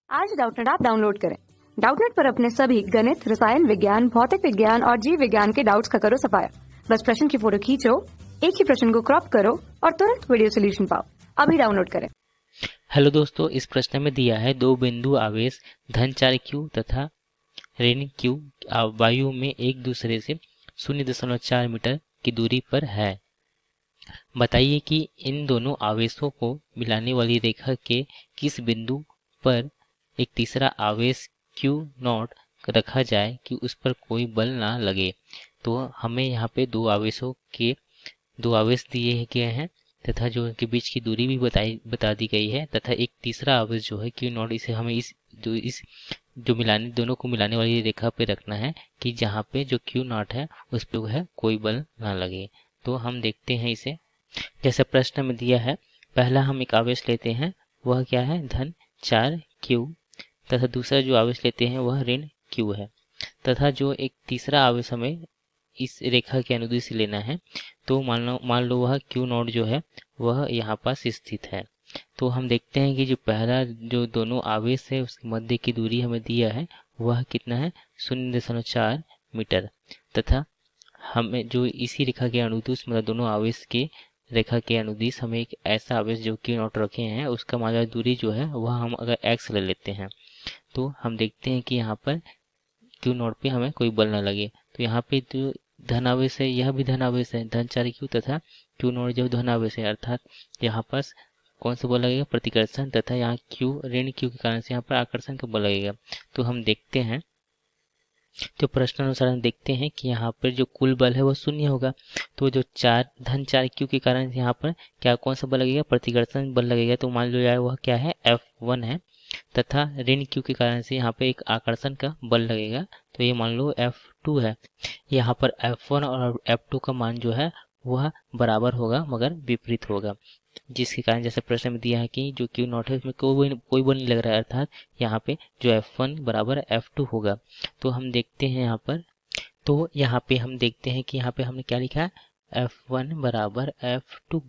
आज Doubtnut app download करें। Doubtnut पर अपने सभी गणित, रसायन विज्ञान, भौतिक विज्ञान और जीव विज्ञान के डाउट्स का करो सफाया। बस प्रश्न की फोटो खींचो, एक ही प्रश्न को क्रॉप करो और तुरंत वीडियो सोल्यूशन पाओ। अभी डाउनलोड करें। हेलो दोस्तों, इस प्रश्न में दिया है दो बिंदु आवेश धन 4 क्यू तथा ऋण क्यू वायु में एक दूसरे से 0.4 मीटर की दूरी पर है। बताइए कि इन दोनों आवेशों को मिलाने वाली रेखा के किस बिंदु पर एक तीसरा आवेश क्यू नॉट रखा जाए कि उस पर कोई बल ना लगे। तो हमें यहाँ पे दो आवेश दिए गए हैं तथा जो इनके बीच की दूरी भी बता दी गई है तथा एक तीसरा आवेश जो है क्यू नॉट, इसे हमें इस जो मिलाने दोनों को मिलाने वाली रेखा पे रखना है कि जहाँ पे जो क्यू नॉट है उस पे वो है कोई बल ना लगे। तो हम देखते हैं इसे। जैसे प्रश्न में दिया है, पहला हम एक आवेश लेते हैं, वह क्या है धन 4 क्यू तथा दूसरा जो आवेश लेते हैं वह ऋण क्यू है तथा जो एक तीसरा आवेश हमें इस रेखा के अनुदिश से लेना है। तो मान लो वह क्यू नॉट जो है वह यहाँ पास स्थित है। तो हम देखते हैं कि जो पहला जो दोनों आवेश है उसके मध्य की दूरी हमें दिया है वह कितना है 0.4 मीटर तथा हमें जो इसी रेखा के अनुदिश मतलब दोनों आवेश के रेखा के अनुदिश हमें एक ऐसा आवेश जो क्यू नॉट रखे हैं उसका मान दूरी जो है वह हम अगर एक्स ले लेते हैं तो हम देखते हैं कि यहाँ पर क्यू नॉट पे हमें कोई बल ना लगे। तो यहाँ पे जो धन आवेश है यह भी धन आवेश है धन 4 क्यू तथा क्यू नॉट जो धन आवेश है, अर्थात यहाँ पास कौन सा बल लगेगा प्रतिकर्षण तथा यहाँ क्यू ऋण क्यू के कारण से यहाँ पर आकर्षण का बल लगेगा। तो हम देखते हैं जो प्रश्न अनुसार हम देखते हैं कि यहाँ पर जो कुल बल है वो शून्य होगा। तो जो धन 4 क्यू के कारण यहाँ पर क्या कौन सा बल लगेगा प्रतिकर्षण बल लगेगा। तो मान लो जाए वह क्या है F1 है तथा ऋण क्यू के कारण से यहाँ पे एक आकर्षण का बल लगेगा। तो ये मान लो F2 है। यहाँ पर F1 और F2 का मान जो है वह बराबर होगा मगर विपरीत होगा, जिसके कारण जैसे प्रश्न में दिया है कि जो क्यू नॉट है उसमें कोई बल नहीं लग रहा है, अर्थात यहाँ पे जो F1 बराबर F2 होगा। तो हम देखते हैं यहाँ पर, तो यहाँ पे हम देखते हैं कि यहाँ पे हमने क्या लिखा है F1 बराबर F2।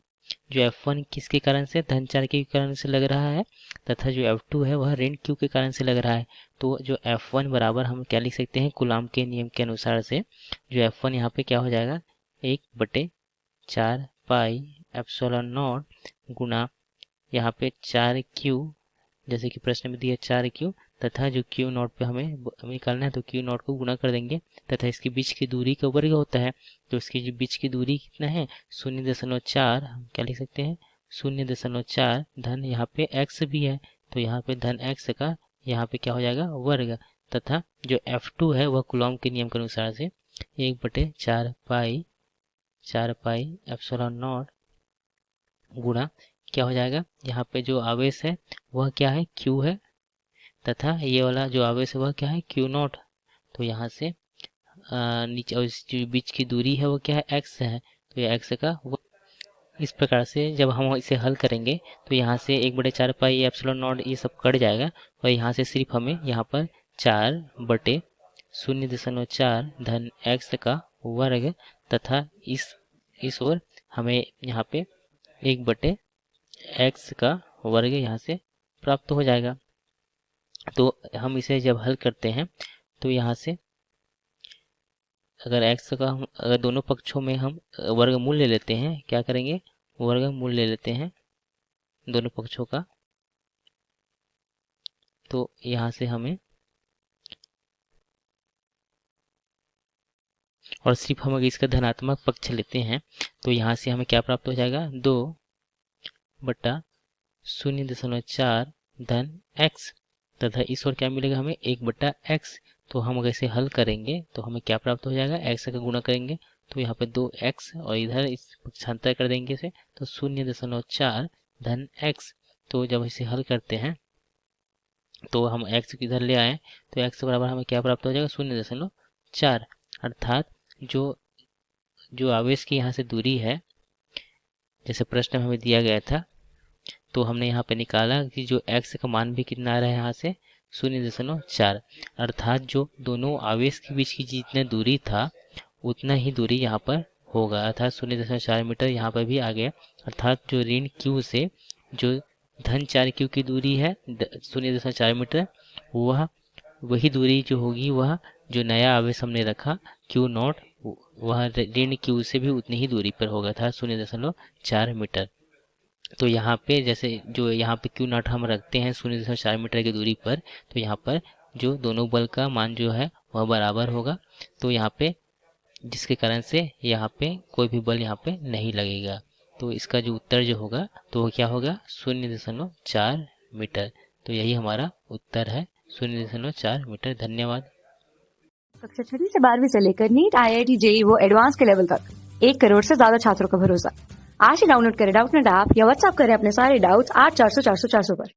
जो F1 किसके कारण से धन 4 के कारण से लग रहा है तथा जो F2 है वह ऋण क्यू के कारण से लग रहा है। तो जो F1 बराबर हम क्या लिख सकते हैं कूलाम के नियम के अनुसार से जो F1 यहाँ पे क्या हो जाएगा 1/4 पाई एप्सिलॉन नॉट गुना यहाँ पे 4 क्यू, जैसे कि प्रश्न में दिया 4 क्यू तथा जो क्यू नॉट पे हमें निकालना है तो क्यू नॉट को गुना कर देंगे तथा इसके बीच की दूरी का वर्ग होता है। तो इसकी जो बीच की दूरी कितना है 0.4, हम क्या लिख सकते हैं 0.4 धन यहाँ पे x भी है तो यहाँ पे धन x का यहाँ पे क्या हो जाएगा वर्ग तथा जो F2 है वह कूलॉम के नियम के अनुसार से 1/4 पाई एप्सिलॉन नॉट गुणा क्या हो जाएगा, यहाँ पे जो आवेश है वह क्या है Q है तथा ये वाला जो आवेश है वह क्या है Q नॉट। तो यहाँ से नीचे और जो बीच की दूरी है वो क्या है x है, तो ये x का इस प्रकार से जब हम इसे हल करेंगे तो यहाँ से 1/4 पाई एप्सिलॉन नॉट ये सब कट जाएगा और यहाँ से सिर्फ हमें यहाँ पर 4/0.4 धन x का वर्ग तथा इस ओर हमें यहाँ पे 1/x का वर्ग यहाँ से प्राप्त हो जाएगा। तो हम इसे जब हल करते हैं तो यहाँ से अगर x का हम अगर दोनों पक्षों में हम वर्गमूल ले लेते हैं, क्या करेंगे वर्गमूल ले लेते हैं दोनों पक्षों का, तो यहाँ से हमें और सिर्फ हम अगर इसका धनात्मक पक्ष लेते हैं तो यहाँ से हमें क्या प्राप्त हो जाएगा 2/0.4 धन x तथा इस ओर क्या मिलेगा हमें 1/x। तो हम अगर इसे हल करेंगे तो हमें क्या प्राप्त हो जाएगा x का गुणा करेंगे तो यहाँ पे 2x और इधर इस पक्षांतर कर देंगे इसे तो 0.4 धन x। तो जब इसे हल करते हैं तो हम x इधर ले आए तो x बराबर हमें क्या प्राप्त हो जाएगा 0.4, अर्थात जो आवेश की यहाँ से दूरी है जैसे प्रश्न में हमें दिया गया था तो हमने यहाँ पे निकाला कि जो x का मान भी कितना आ रहा है यहाँ से 0.4, अर्थात जो दोनों आवेश के बीच की जितना दूरी था उतना ही दूरी यहाँ पर होगा, अर्थात 0.4 मीटर यहाँ पर भी आ गया। अर्थात जो ऋण Q से जो धन 4q की दूरी है 0.4 मीटर, वही दूरी जो होगी वह जो नया आवेश हमने रखा Q0 वह ऋण Q से भी उतनी ही दूरी पर होगा था 0.4 मीटर। तो यहाँ पे जैसे जो यहाँ पे Q0 हम रखते हैं 0.4 मीटर की दूरी पर, तो यहाँ पर जो दोनों बल का मान जो है वह बराबर होगा। तो यहाँ पे जिसके कारण से यहाँ पे कोई भी बल यहाँ पे नहीं लगेगा। तो इसका जो उत्तर जो होगा तो वो क्या होगा 0.4 मीटर। तो यही हमारा उत्तर है 0.4 मीटर। धन्यवाद। कक्षा 6वीं से 12वीं से लेकर नीट, IIT, JEE वो एडवांस के लेवल तक 1 करोड़ से ज्यादा छात्रों का भरोसा। आज ही डाउनलोड करें डाउटनेट ऐप या व्हाट्सएप करें अपने सारे डाउट्स 8400 400 400 पर।